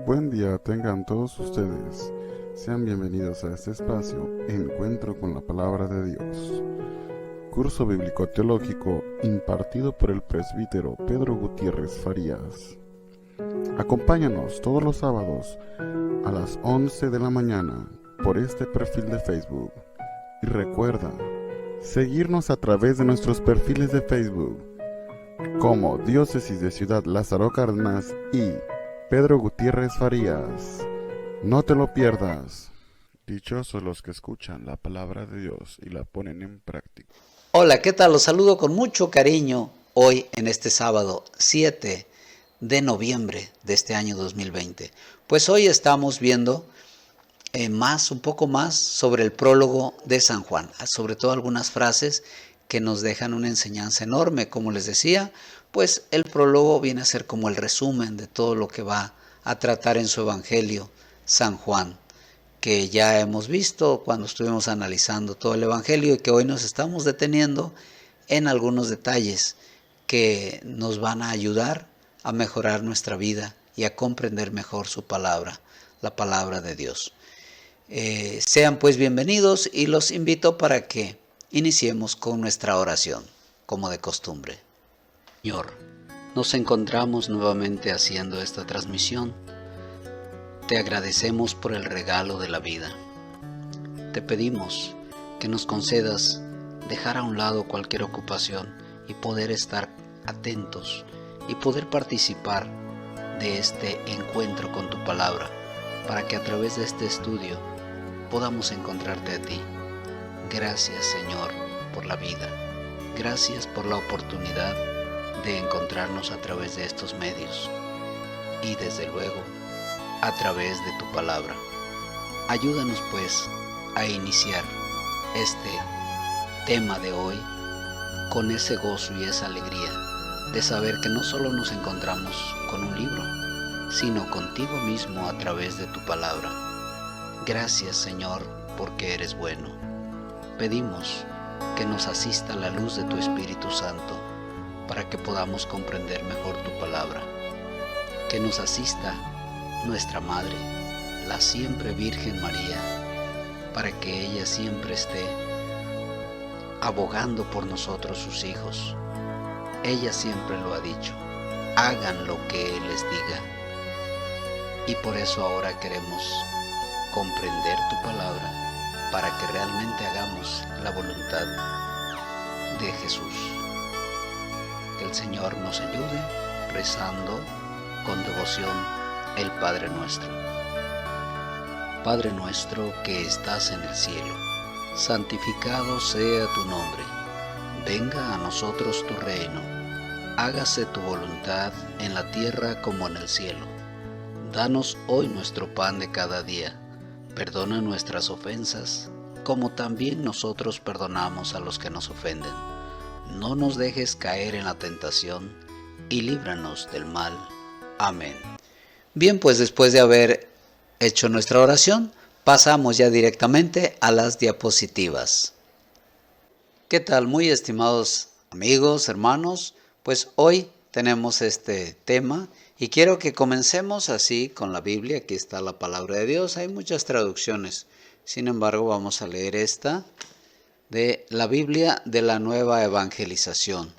Buen día tengan todos ustedes. Sean bienvenidos a este espacio, Encuentro con la Palabra de Dios. Curso Bíblico Teológico impartido por el presbítero Pedro Gutiérrez Farías. Acompáñanos todos los sábados a las 11 de la mañana por este perfil de Facebook. Y recuerda seguirnos a través de nuestros perfiles de Facebook como Diócesis de Ciudad Lázaro Cárdenas y Pedro Gutiérrez Farías. No te lo pierdas. Dichosos los que escuchan la palabra de Dios y la ponen en práctica. Hola, ¿qué tal? Los saludo con mucho cariño hoy en este sábado 7 de noviembre de este año 2020. Pues hoy estamos viendo un poco más sobre el prólogo de San Juan, sobre todo algunas frases que nos dejan una enseñanza enorme. Como les decía, pues el prólogo viene a ser como el resumen de todo lo que va a tratar en su evangelio San Juan, que ya hemos visto cuando estuvimos analizando todo el evangelio y que hoy nos estamos deteniendo en algunos detalles que nos van a ayudar a mejorar nuestra vida y a comprender mejor su palabra, la palabra de Dios. Sean pues bienvenidos y los invito para que iniciemos con nuestra oración, como de costumbre. Señor, nos encontramos nuevamente haciendo esta transmisión. Te agradecemos por el regalo de la vida. Te pedimos que nos concedas dejar a un lado cualquier ocupación y poder estar atentos y poder participar de este encuentro con tu palabra, para que a través de este estudio podamos encontrarte a ti. Gracias, Señor, por la vida. Gracias por la oportunidad de encontrarnos a través de estos medios y desde luego a través de tu palabra. Ayúdanos pues a iniciar este tema de hoy con ese gozo y esa alegría de saber que no solo nos encontramos con un libro, sino contigo mismo a través de tu palabra. Gracias, Señor, porque eres bueno. Pedimos que nos asista la luz de tu Espíritu Santo para que podamos comprender mejor tu palabra. Que nos asista nuestra Madre, la siempre Virgen María, para que ella siempre esté abogando por nosotros, sus hijos. Ella siempre lo ha dicho: hagan lo que Él les diga. Y por eso ahora queremos comprender tu palabra para que realmente hagamos la voluntad de Jesús. Que el Señor nos ayude rezando con devoción el Padre Nuestro. Padre nuestro que estás en el cielo, santificado sea tu nombre. Venga a nosotros tu reino. Hágase tu voluntad en la tierra como en el cielo. Danos hoy nuestro pan de cada día. Perdona nuestras ofensas, como también nosotros perdonamos a los que nos ofenden. No nos dejes caer en la tentación, y líbranos del mal. Amén. Bien, pues después de haber hecho nuestra oración, pasamos ya directamente a las diapositivas. ¿Qué tal, muy estimados amigos, hermanos? Pues hoy tenemos este tema y quiero que comencemos así con la Biblia. Aquí está la palabra de Dios, hay muchas traducciones. Sin embargo, vamos a leer esta de la Biblia de la Nueva Evangelización.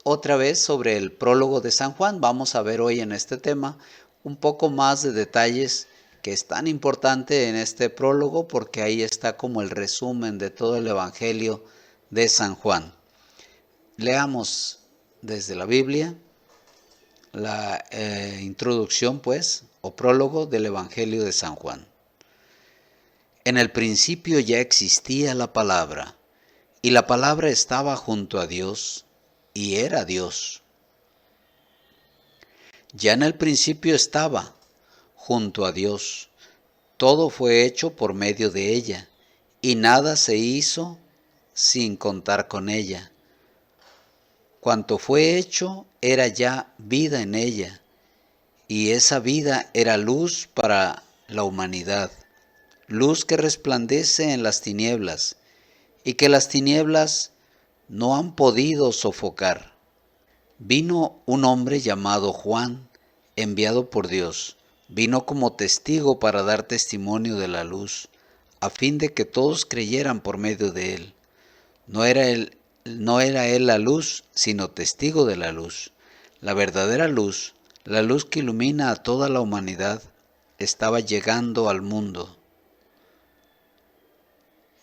Otra vez sobre el prólogo de San Juan. Vamos a ver hoy en este tema un poco más de detalles que es tan importante en este prólogo, porque ahí está como el resumen de todo el Evangelio de San Juan. Leamos desde la Biblia la introducción, pues, o prólogo del Evangelio de San Juan. En el principio ya existía la palabra, y la palabra estaba junto a Dios, y era Dios. Ya en el principio estaba junto a Dios. Todo fue hecho por medio de ella, y nada se hizo sin contar con ella. Cuanto fue hecho era ya vida en ella, y esa vida era luz para la humanidad, luz que resplandece en las tinieblas, y que las tinieblas no han podido sofocar. Vino un hombre llamado Juan, enviado por Dios. Vino como testigo para dar testimonio de la luz, a fin de que todos creyeran por medio de él. No era él la luz, sino testigo de la luz. La verdadera luz, la luz que ilumina a toda la humanidad, estaba llegando al mundo.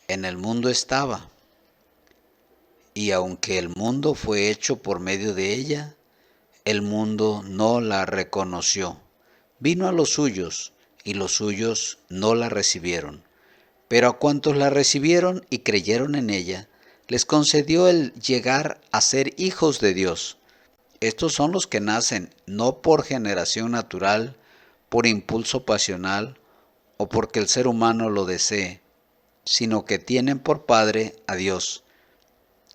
En el mundo estaba, y aunque el mundo fue hecho por medio de ella, el mundo no la reconoció. Vino a los suyos, y los suyos no la recibieron. Pero a cuantos la recibieron y creyeron en ella, les concedió el llegar a ser hijos de Dios. Estos son los que nacen no por generación natural, por impulso pasional o porque el ser humano lo desee, sino que tienen por Padre a Dios.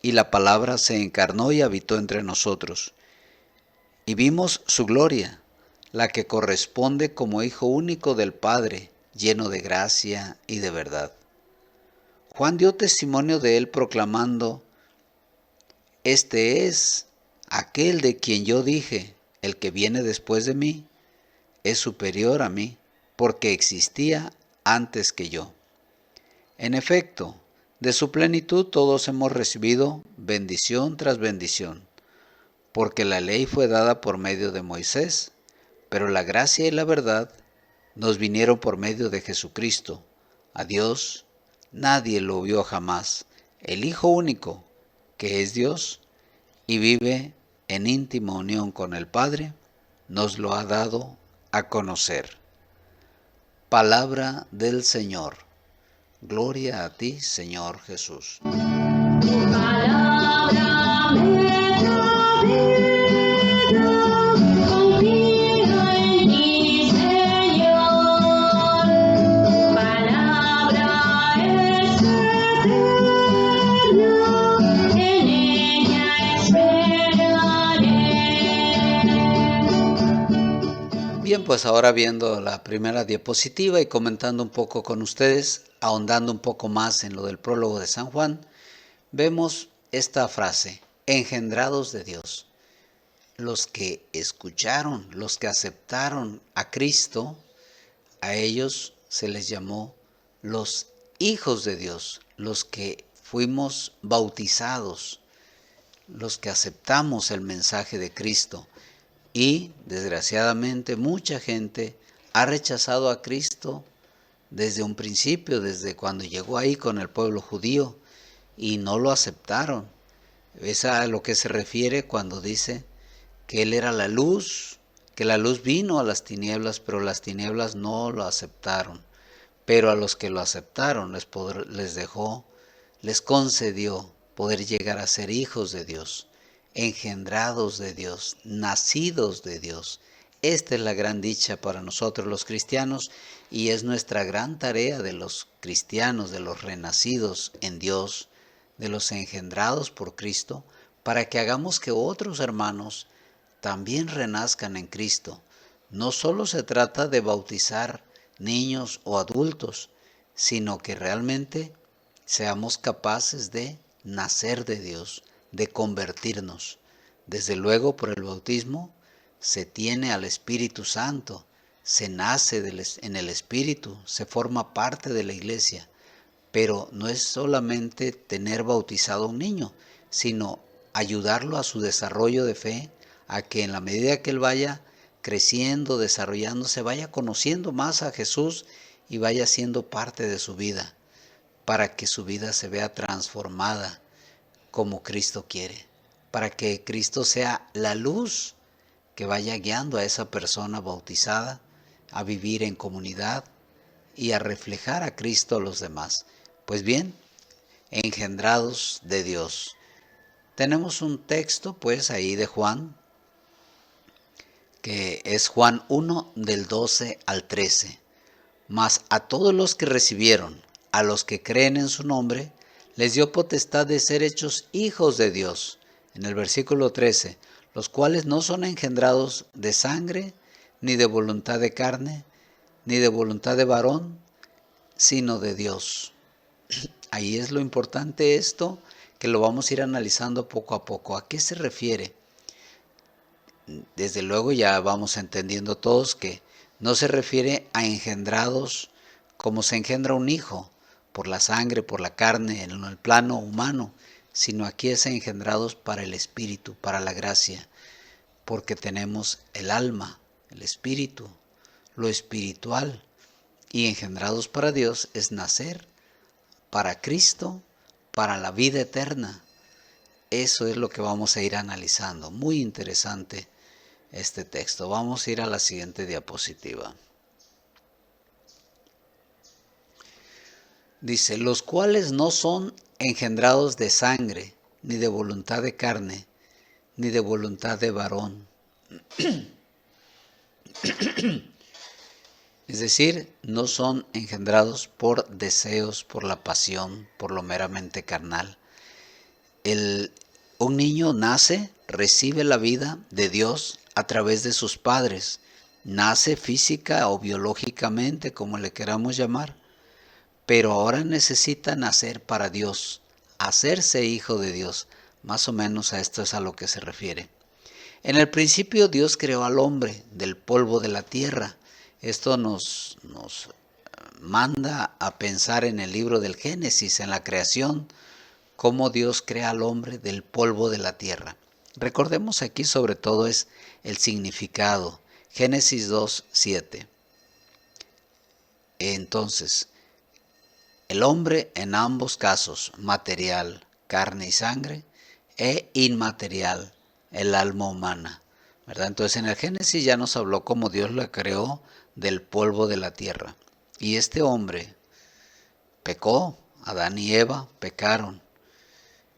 Y la palabra se encarnó y habitó entre nosotros. Y vimos su gloria, la que corresponde como Hijo único del Padre, lleno de gracia y de verdad. Juan dio testimonio de él proclamando: Este es aquel de quien yo dije, el que viene después de mí es superior a mí, porque existía antes que yo. En efecto, de su plenitud todos hemos recibido bendición tras bendición, porque la ley fue dada por medio de Moisés, pero la gracia y la verdad nos vinieron por medio de Jesucristo. A Dios nadie lo vio jamás. El Hijo único, que es Dios y vive en íntima unión con el Padre, nos lo ha dado a conocer. Palabra del Señor. Gloria a ti, Señor Jesús. Palabra me da vida, confío en ti, Señor. Palabra es eterna, en ella esperaré. Bien, pues ahora viendo la primera diapositiva y comentando un poco con ustedes, ahondando un poco más en lo del prólogo de San Juan, vemos esta frase: engendrados de Dios. Los que escucharon, los que aceptaron a Cristo, a ellos se les llamó los hijos de Dios, los que fuimos bautizados, los que aceptamos el mensaje de Cristo. Y desgraciadamente mucha gente ha rechazado a Cristo desde un principio, desde cuando llegó ahí con el pueblo judío, y no lo aceptaron. Es a lo que se refiere cuando dice que Él era la luz, que la luz vino a las tinieblas, pero las tinieblas no lo aceptaron. Pero a los que lo aceptaron les concedió poder llegar a ser hijos de Dios, engendrados de Dios, nacidos de Dios. Esta es la gran dicha para nosotros los cristianos y es nuestra gran tarea de los cristianos, de los renacidos en Dios, de los engendrados por Cristo, para que hagamos que otros hermanos también renazcan en Cristo. No solo se trata de bautizar niños o adultos, sino que realmente seamos capaces de nacer de Dios, de convertirnos. Desde luego, por el bautismo se tiene al Espíritu Santo, se nace en el Espíritu, se forma parte de la iglesia. Pero no es solamente tener bautizado a un niño, sino ayudarlo a su desarrollo de fe, a que en la medida que él vaya creciendo, desarrollándose, vaya conociendo más a Jesús y vaya siendo parte de su vida, para que su vida se vea transformada como Cristo quiere, para que Cristo sea la luz que vaya guiando a esa persona bautizada a vivir en comunidad y a reflejar a Cristo a los demás. Pues bien, engendrados de Dios. Tenemos un texto pues ahí de Juan, que es Juan 1 del 12 al 13. Mas a todos los que recibieron, a los que creen en su nombre, les dio potestad de ser hechos hijos de Dios. En el versículo 13, los cuales no son engendrados de sangre, ni de voluntad de carne, ni de voluntad de varón, sino de Dios. Ahí es lo importante esto, que lo vamos a ir analizando poco a poco. ¿A qué se refiere? Desde luego ya vamos entendiendo todos que no se refiere a engendrados como se engendra un hijo, por la sangre, por la carne, en el plano humano, sino aquí es engendrados para el espíritu, para la gracia, porque tenemos el alma, el espíritu, lo espiritual, y engendrados para Dios es nacer para Cristo, para la vida eterna. Eso es lo que vamos a ir analizando. Muy interesante este texto. Vamos a ir a la siguiente diapositiva. Dice, los cuales no son engendrados de sangre, ni de voluntad de carne, ni de voluntad de varón. Es decir, no son engendrados por deseos, por la pasión, por lo meramente carnal. Un niño nace, recibe la vida de Dios a través de sus padres. Nace física o biológicamente, como le queramos llamar, pero ahora necesita nacer para Dios, hacerse hijo de Dios. Más o menos a esto es a lo que se refiere. En el principio Dios creó al hombre del polvo de la tierra. Esto nos manda a pensar en el libro del Génesis, en la creación, cómo Dios crea al hombre del polvo de la tierra. Recordemos aquí sobre todo es el significado. Génesis 2:7. Entonces, el hombre en ambos casos, material, carne y sangre, e inmaterial, el alma humana, ¿verdad? Entonces en el Génesis ya nos habló cómo Dios lo creó del polvo de la tierra. Y este hombre pecó, Adán y Eva pecaron,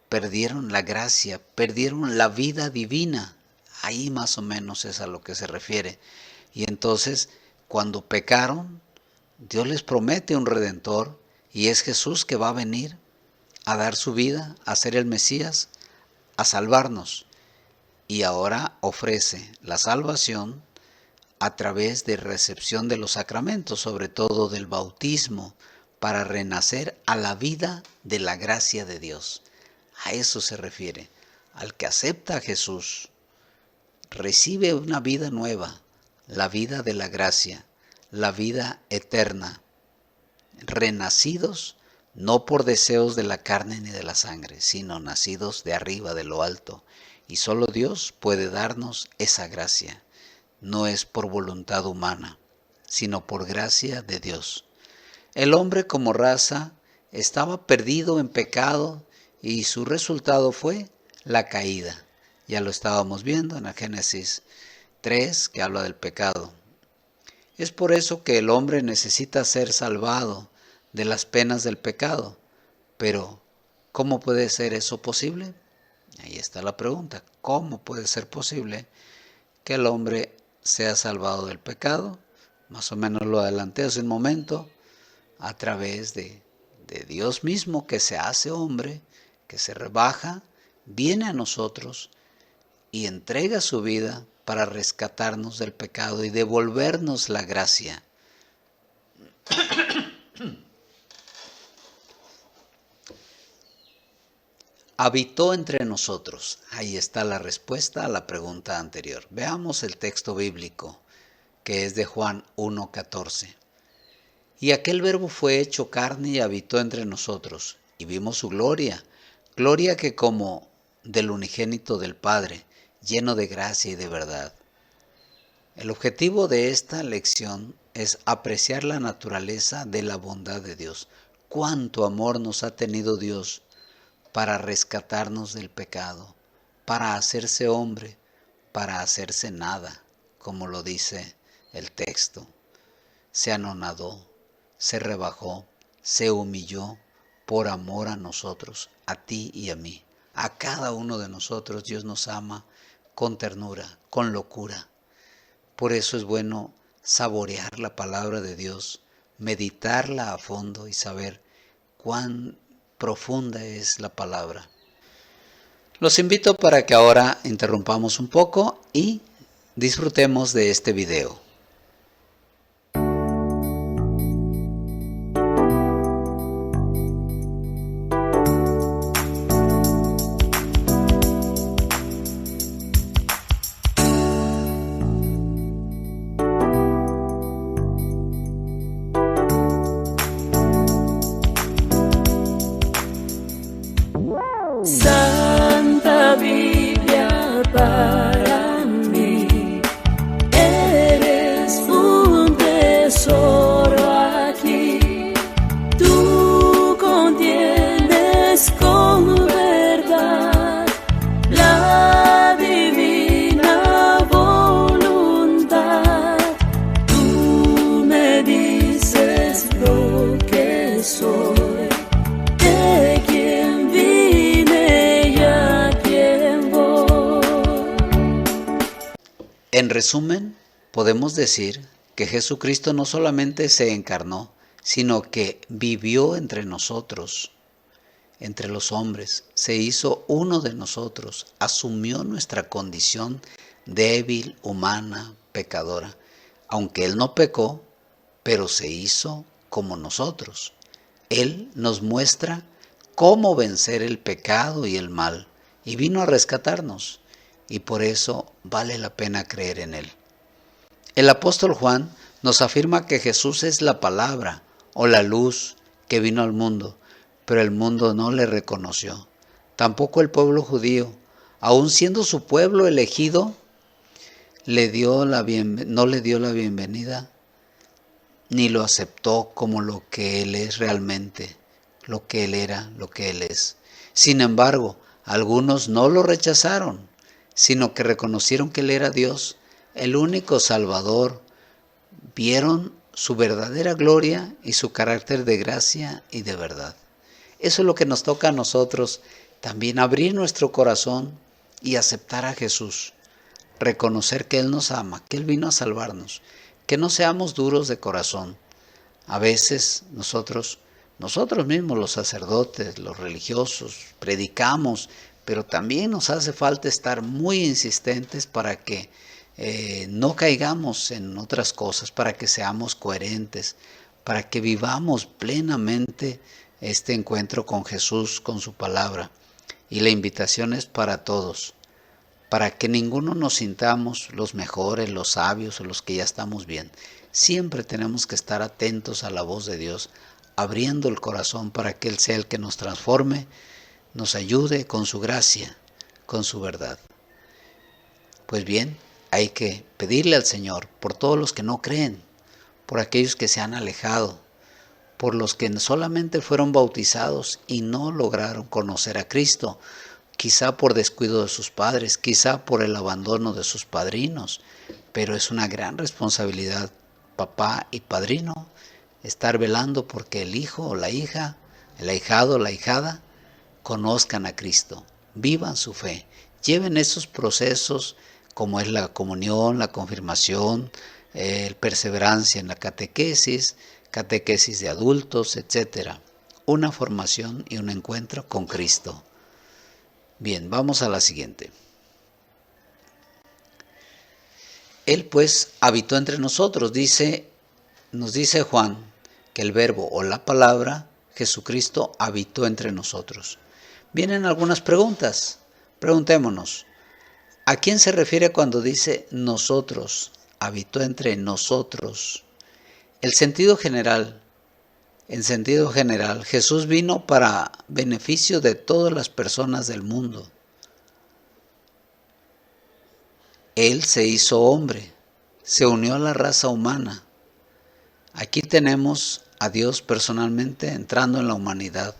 perdieron la gracia, perdieron la vida divina. Ahí más o menos es a lo que se refiere. Y entonces cuando pecaron, Dios les promete un redentor, y es Jesús que va a venir a dar su vida, a ser el Mesías, a salvarnos. Y ahora ofrece la salvación a través de recepción de los sacramentos, sobre todo del bautismo, para renacer a la vida de la gracia de Dios. A eso se refiere. Al que acepta a Jesús, recibe una vida nueva, la vida de la gracia, la vida eterna. Renacidos no por deseos de la carne ni de la sangre, sino nacidos de arriba, de lo alto. Y solo Dios puede darnos esa gracia. No es por voluntad humana, sino por gracia de Dios. El hombre como raza estaba perdido en pecado y su resultado fue la caída. Ya lo estábamos viendo en el Génesis 3, que habla del pecado. Es por eso que el hombre necesita ser salvado de las penas del pecado. Pero, ¿cómo puede ser eso posible? Ahí está la pregunta. ¿Cómo puede ser posible que el hombre sea salvado del pecado? Más o menos lo adelanté hace un momento. A través de Dios mismo, que se hace hombre, que se rebaja, viene a nosotros y entrega su vida para rescatarnos del pecado y devolvernos la gracia. Habitó entre nosotros. Ahí está la respuesta a la pregunta anterior. Veamos el texto bíblico, que es de Juan 1:14. Y aquel verbo fue hecho carne y habitó entre nosotros, y vimos su gloria, gloria que como del unigénito del Padre, lleno de gracia y de verdad. El objetivo de esta lección es apreciar la naturaleza de la bondad de Dios. Cuánto amor nos ha tenido Dios para rescatarnos del pecado, para hacerse hombre, para hacerse nada, como lo dice el texto. Se anonadó, se rebajó, se humilló por amor a nosotros, a ti y a mí. A cada uno de nosotros Dios nos ama con ternura, con locura. Por eso es bueno saborear la palabra de Dios, meditarla a fondo y saber cuán profunda es la palabra. Los invito para que ahora interrumpamos un poco y disfrutemos de este video. Santa Biblia para mí, eres un tesoro aquí. Tú contienes con verdad la divina voluntad. Tú me dices lo que soy, de quién vine y a quién voy. En resumen, podemos decir que Jesucristo no solamente se encarnó, sino que vivió entre nosotros, entre los hombres, se hizo uno de nosotros, asumió nuestra condición débil, humana, pecadora. Aunque Él no pecó, pero se hizo como nosotros. Él nos muestra cómo vencer el pecado y el mal, y vino a rescatarnos, y por eso vale la pena creer en Él. El apóstol Juan nos afirma que Jesús es la palabra o la luz que vino al mundo, pero el mundo no le reconoció. Tampoco el pueblo judío, aun siendo su pueblo elegido, no le dio la bienvenida, ni lo aceptó como lo que Él es realmente, lo que Él era, lo que Él es. Sin embargo, algunos no lo rechazaron, sino que reconocieron que Él era Dios, el único Salvador. Vieron su verdadera gloria y su carácter de gracia y de verdad. Eso es lo que nos toca a nosotros, también abrir nuestro corazón y aceptar a Jesús. Reconocer que Él nos ama, que Él vino a salvarnos, que no seamos duros de corazón. A veces nosotros mismos, los sacerdotes, los religiosos, predicamos, pero también nos hace falta estar muy insistentes para que no caigamos en otras cosas, para que seamos coherentes, para que vivamos plenamente este encuentro con Jesús, con su palabra. Y la invitación es para todos, para que ninguno nos sintamos los mejores, los sabios o los que ya estamos bien. Siempre tenemos que estar atentos a la voz de Dios, abriendo el corazón para que Él sea el que nos transforme, nos ayude con su gracia, con su verdad. Pues bien, hay que pedirle al Señor por todos los que no creen, por aquellos que se han alejado, por los que solamente fueron bautizados y no lograron conocer a Cristo, quizá por descuido de sus padres, quizá por el abandono de sus padrinos, pero es una gran responsabilidad, papá y padrino, estar velando porque el hijo o la hija, el ahijado o la ahijada, conozcan a Cristo, vivan su fe, lleven esos procesos como es la comunión, la confirmación, perseverancia en la catequesis de adultos, etc. Una formación y un encuentro con Cristo. Bien, vamos a la siguiente. Él pues habitó entre nosotros, nos dice Juan, que el verbo o la palabra, Jesucristo, habitó entre nosotros. Vienen algunas preguntas. Preguntémonos, ¿a quién se refiere cuando dice nosotros? Habitó entre nosotros. En sentido general, Jesús vino para beneficio de todas las personas del mundo. Él se hizo hombre, se unió a la raza humana. Aquí tenemos a Dios personalmente entrando en la humanidad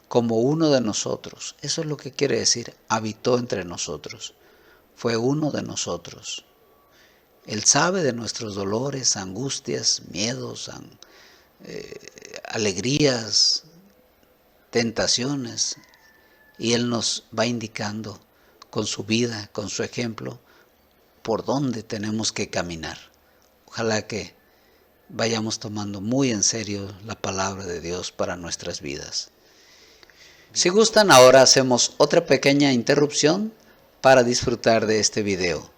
como uno de nosotros. Eso es lo que quiere decir, habitó entre nosotros. Fue uno de nosotros. Él sabe de nuestros dolores, angustias, miedos, alegrías, tentaciones, y Él nos va indicando con su vida, con su ejemplo, por dónde tenemos que caminar. Ojalá que vayamos tomando muy en serio la palabra de Dios para nuestras vidas. Si gustan, ahora hacemos otra pequeña interrupción para disfrutar de este video.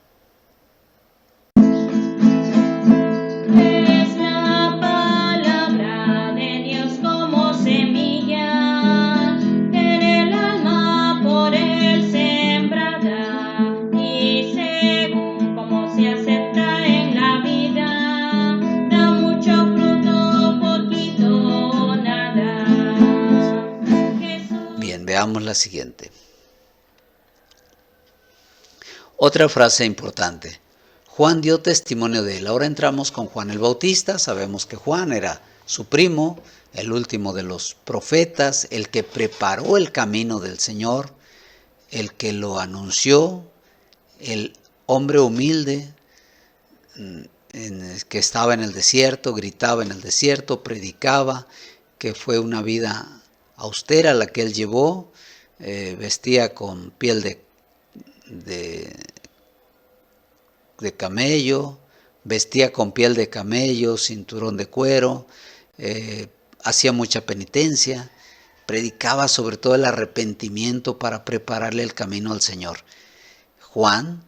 Es la palabra de Dios como semilla en el alma por Él sembrada, y según como se acepta en la vida, da mucho fruto, poquito o nada. Bien, veamos Veamos la siguiente. Otra frase importante. Juan dio testimonio de él. Ahora entramos con Juan el Bautista. Sabemos que Juan era su primo, el último de los profetas, el que preparó el camino del Señor, el que lo anunció, el hombre humilde que estaba en el desierto, gritaba en el desierto, predicaba, que fue una vida austera la que él llevó, vestía con piel de camello, vestía con piel de camello, cinturón de cuero, hacía mucha penitencia, predicaba sobre todo el arrepentimiento para prepararle el camino al Señor. Juan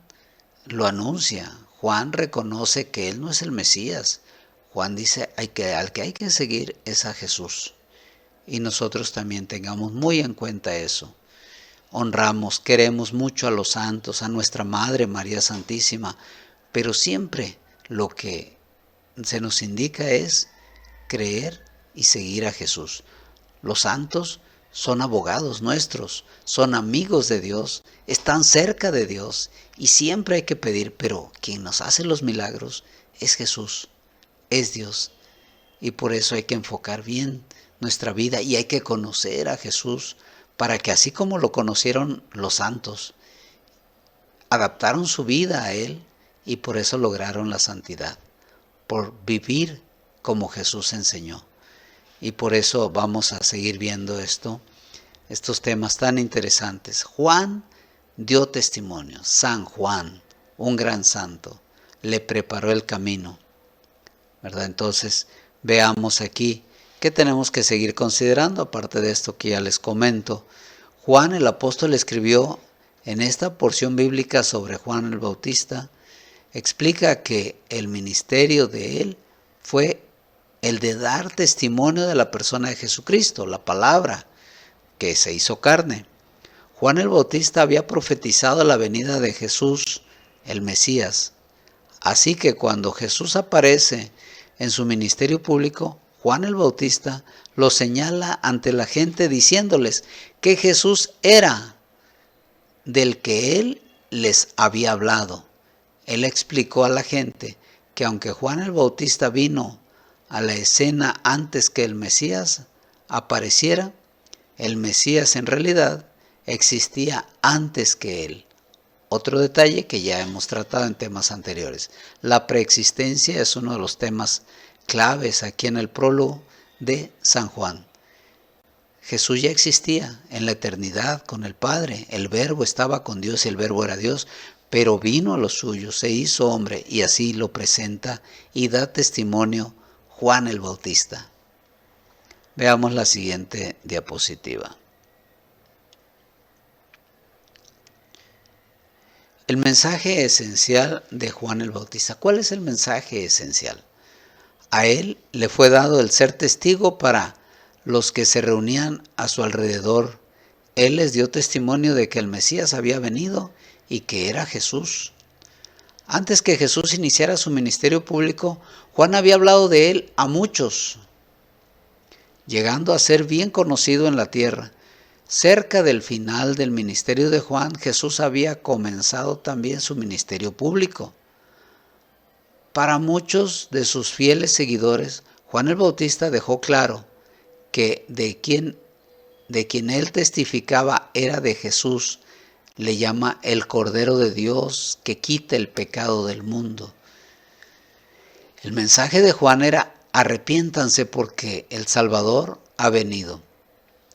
lo anuncia, Juan reconoce que él no es el Mesías. Juan dice al que hay que seguir es a Jesús. Y nosotros también tengamos muy en cuenta eso. Honramos, queremos mucho a los santos, a nuestra Madre María Santísima, pero siempre lo que se nos indica es creer y seguir a Jesús. Los santos son abogados nuestros, son amigos de Dios, están cerca de Dios y siempre hay que pedir, pero quien nos hace los milagros es Jesús, es Dios. Y por eso hay que enfocar bien nuestra vida y hay que conocer a Jesús para que así como lo conocieron los santos, adaptaron su vida a Él y por eso lograron la santidad, por vivir como Jesús enseñó. Y por eso vamos a seguir viendo estos temas tan interesantes. Juan dio testimonio. San Juan, un gran santo, le preparó el camino, ¿verdad? Entonces, veamos aquí qué tenemos que seguir considerando, aparte de esto que ya les comento. Juan el apóstol escribió en esta porción bíblica sobre Juan el Bautista, explica que el ministerio de él fue el de dar testimonio de la persona de Jesucristo, la palabra que se hizo carne. Juan el Bautista había profetizado la venida de Jesús, el Mesías. Así que cuando Jesús aparece en su ministerio público, Juan el Bautista lo señala ante la gente diciéndoles que Jesús era del que él les había hablado. Él explicó a la gente que aunque Juan el Bautista vino a la escena antes que el Mesías apareciera, el Mesías en realidad existía antes que él. Otro detalle que ya hemos tratado en temas anteriores. La preexistencia es uno de los temas claves aquí en el prólogo de San Juan. Jesús ya existía en la eternidad con el Padre. El Verbo estaba con Dios y el Verbo era Dios, pero vino a los suyos, se hizo hombre y así lo presenta y da testimonio Juan el Bautista. Veamos la siguiente diapositiva. El mensaje esencial de Juan el Bautista. ¿Cuál es el mensaje esencial? A él le fue dado el ser testigo para los que se reunían a su alrededor. Él les dio testimonio de que el Mesías había venido y que era Jesús. Antes que Jesús iniciara su ministerio público, Juan había hablado de él a muchos, llegando a ser bien conocido en la tierra. Cerca del final del ministerio de Juan, Jesús había comenzado también su ministerio público. Para muchos de sus fieles seguidores, Juan el Bautista dejó claro que de quien él testificaba era de Jesús. Le llama el Cordero de Dios que quita el pecado del mundo. El mensaje de Juan era: arrepiéntanse porque el Salvador ha venido.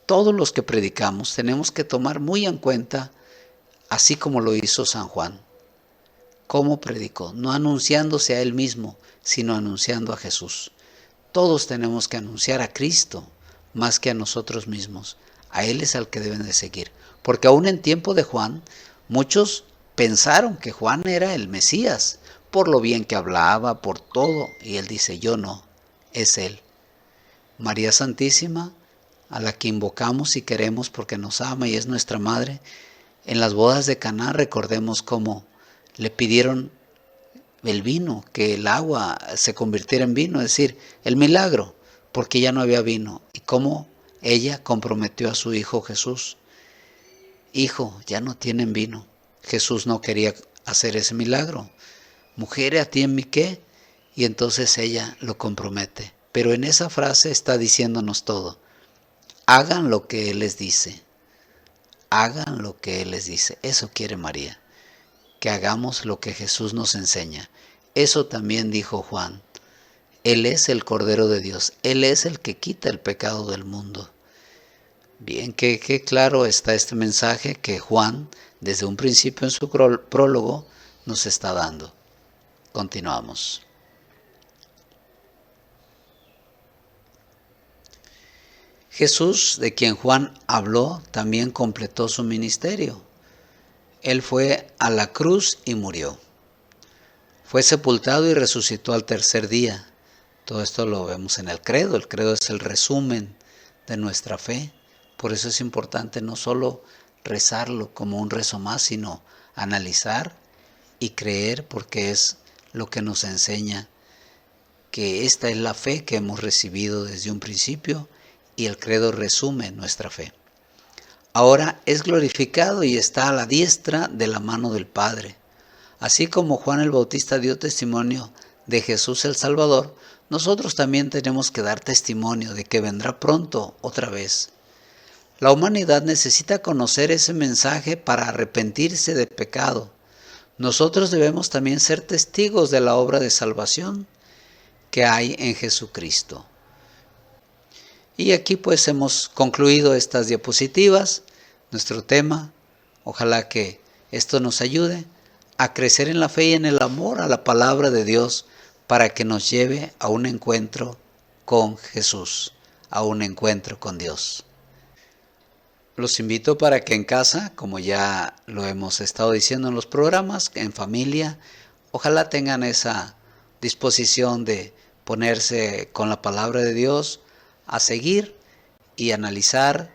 Todos los que predicamos tenemos que tomar muy en cuenta, así como lo hizo San Juan. ¿Cómo predicó? No anunciándose a él mismo, sino anunciando a Jesús. Todos tenemos que anunciar a Cristo más que a nosotros mismos. A él es al que deben de seguir. Porque aún en tiempo de Juan, muchos pensaron que Juan era el Mesías, por lo bien que hablaba, por todo. Y él dice: yo no, es él. María Santísima, a la que invocamos y queremos porque nos ama y es nuestra madre, en las bodas de Caná recordemos cómo le pidieron el vino, que el agua se convirtiera en vino, es decir, el milagro, porque ya no había vino, y cómo ella comprometió a su hijo Jesús. hijo, ya no tienen vino. Jesús no quería hacer ese milagro. Mujer, ¿a ti en mí qué? Y entonces ella lo compromete. Pero en esa frase está diciéndonos todo. Hagan lo que Él les dice. Hagan lo que Él les dice. Eso quiere María. Que hagamos lo que Jesús nos enseña. Eso también dijo Juan. Él es el Cordero de Dios. Él es el que quita el pecado del mundo. Bien, qué claro está este mensaje que Juan, desde un principio en su prólogo, nos está dando. Continuamos. Jesús, de quien Juan habló, también completó su ministerio. Él fue a la cruz y murió. Fue sepultado y resucitó al tercer día. Todo esto lo vemos en el credo. El credo es el resumen de nuestra fe. Por eso es importante no solo rezarlo como un rezo más, sino analizar y creer, porque es lo que nos enseña que esta es la fe que hemos recibido desde un principio y el credo resume nuestra fe. Ahora es glorificado y está a la diestra de la mano del Padre. Así como Juan el Bautista dio testimonio de Jesús el Salvador, nosotros también tenemos que dar testimonio de que vendrá pronto otra vez. La humanidad necesita conocer ese mensaje para arrepentirse de pecado. Nosotros debemos también ser testigos de la obra de salvación que hay en Jesucristo. Y aquí pues hemos concluido estas diapositivas, nuestro tema. Ojalá que esto nos ayude a crecer en la fe y en el amor a la palabra de Dios para que nos lleve a un encuentro con Jesús, a un encuentro con Dios. Los invito para que en casa, como ya lo hemos estado diciendo en los programas, en familia, ojalá tengan esa disposición de ponerse con la palabra de Dios a seguir y analizar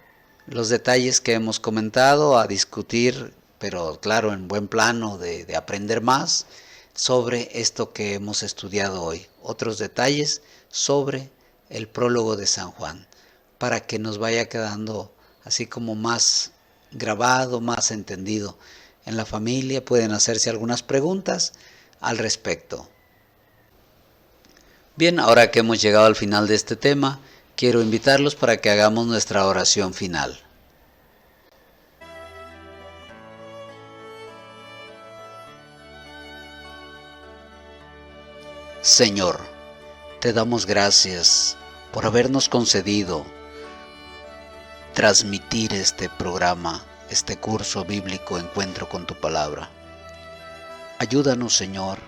los detalles que hemos comentado, a discutir, pero claro, en buen plano de aprender más sobre esto que hemos estudiado hoy. Otros detalles sobre el prólogo de San Juan, para que nos vaya quedando así como más grabado, más entendido. En la familia pueden hacerse algunas preguntas al respecto. Bien, ahora que hemos llegado al final de este tema, quiero invitarlos para que hagamos nuestra oración final. Señor, te damos gracias por habernos concedido transmitir este programa, este curso bíblico Encuentro con tu Palabra. Ayúdanos, Señor,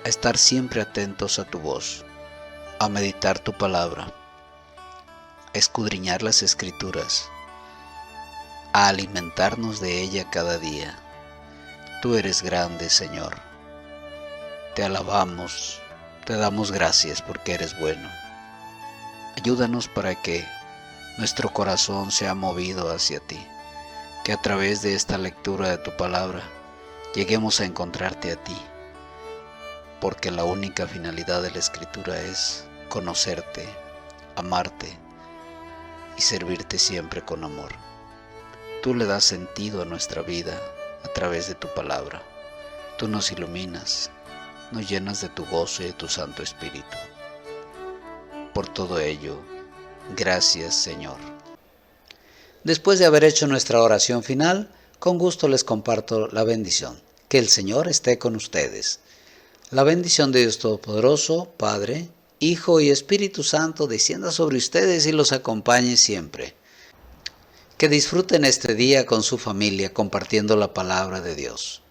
a estar siempre atentos a tu voz, a meditar tu palabra, a escudriñar las Escrituras, a alimentarnos de ella cada día. Tú eres grande, Señor. Te alabamos, te damos gracias porque eres bueno. Ayúdanos para que nuestro corazón sea movido hacia ti, que a través de esta lectura de tu palabra lleguemos a encontrarte a ti, porque la única finalidad de la Escritura es conocerte, amarte y servirte siempre con amor. Tú le das sentido a nuestra vida a través de tu palabra. Tú nos iluminas, nos llenas de tu gozo y de tu Santo Espíritu. Por todo ello, gracias, Señor. Después de haber hecho nuestra oración final, con gusto les comparto la bendición. Que el Señor esté con ustedes. La bendición de Dios Todopoderoso, Padre, Hijo y Espíritu Santo, descienda sobre ustedes y los acompañe siempre. Que disfruten este día con su familia compartiendo la palabra de Dios.